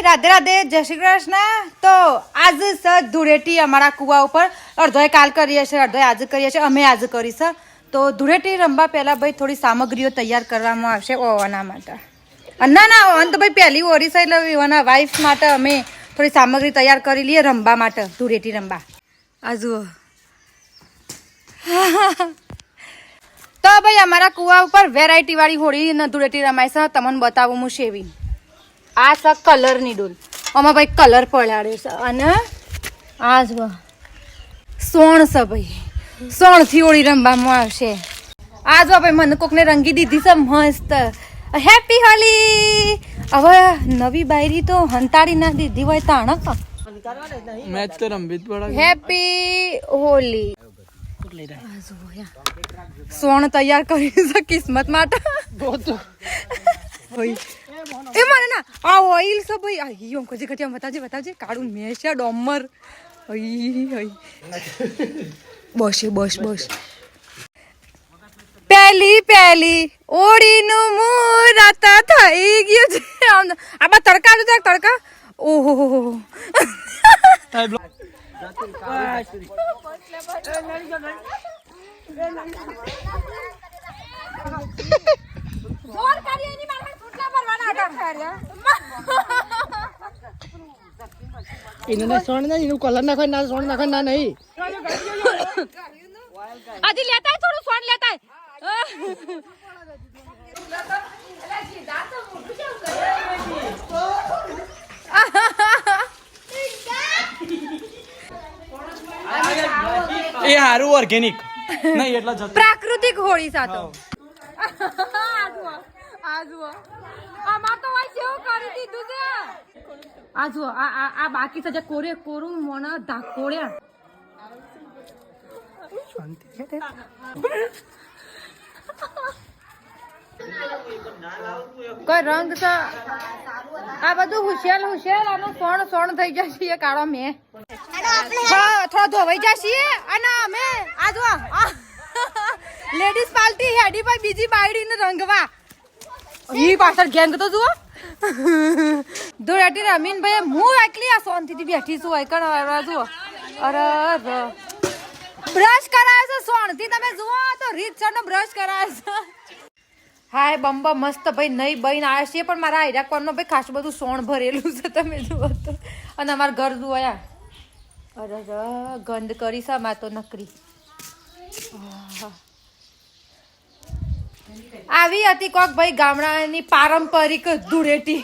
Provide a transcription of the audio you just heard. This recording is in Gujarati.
રાધે રાધે, જય શ્રી કૃષ્ણ। તો આજ છે ધૂળેટી અમારા કુવા ઉપર। અડધોય કાલ કરીએ છીએ, અડધોય આજે કરીએ છીએ, અમે આજે કરી છે। તો ધૂળેટી રમવા પહેલા ભાઈ થોડી સામગ્રીઓ તૈયાર કરવામાં આવશે ઓવાના માટે। ના ઓન તો ભાઈ પહેલી ઓરી છે એટલે એવાના વાઇફ માટે અમે થોડી સામગ્રી તૈયાર કરી લઈએ રમવા માટે, ધૂળેટી રમવા। આ જુઓ તો ભાઈ અમારા કુવા ઉપર વેરાયટી વાળી હોળી ને ધૂળેટી રમાય છે। તમને બતાવું હું શેવી। આ છે કલરની ડોલ, આમાં ભાઈ કલર પડાડ્યો છે અને આ જ સોણ છે ભાઈ, સોણથી હોળી રમવામાં આવશે। આ જો ભાઈ મને કોકને રંગી દીધી છે મસ્ત। હેપી હોલી। હવે નવી બાયરી તો હંતાડી ના દીધી હોય તાણ મેચ તો રમવી જ પડે। હેપી હોલી। સોણ તૈયાર કરી છે કિસ્મત માટે। એ મને ના આ ઓઇલ છે ભાઈ, આ યો કજે કટિયા બતાવજે કાળું મેશ છે ડોમર। બસ પહેલી ઓળીનું મુહૂર્ત થઈ ગયું છે। આમાં તડકા જો તડકા, ઓહો इन्होंने सोन ना इन्हों कलर ना कोई ना सोन ना कोई ना नहीं। आजी लेता है थोड़ा सोन लेता है। ये हारू ऑर्गेनिक नहीं એટલા જતો પ્રાકૃતિક હોળી સાતો। આજુઓ અમાર તો વાય જેવું કરી દીધું છે। આજુઓ આ બાકી છે જે કોરું મોના ધાકોડ્યા। કોઈ રંગ છે આ બધું હુશેલ આનો સોણ થઈ જશે કાળો મેં થોડો ધોવાઈ જશે। અને અમે આ જો લેડીઝ પાર્ટી હેડી પર બીજી બાયડીને રંગવા ઈ પાછળ ગેંગ તો જુઓ। ધૂળેટી રમીન ભાઈ હું એકલી આ સોનથી બેઠી છું એકણ જુઓ। અરે બ્રશ કરાય છે સોનથી, તમે જુઓ તો રીતસર નો બ્રશ કરાય છે। હાય બંબા મસ્ત ભાઈ નહીં બહીને આવ્યા છીએ, પણ મારા આયરા કોનનો ભાઈ ખાસ બધું સોણ ભરેલું છે તમે જુઓ તો। અને અમારું ઘર જુઓ યાર, અરે ગંધ કરી છે માં તો નકરી। આવી હતી કોક ભાઈ ગામડાની પારંપરિક ધૂળેટી।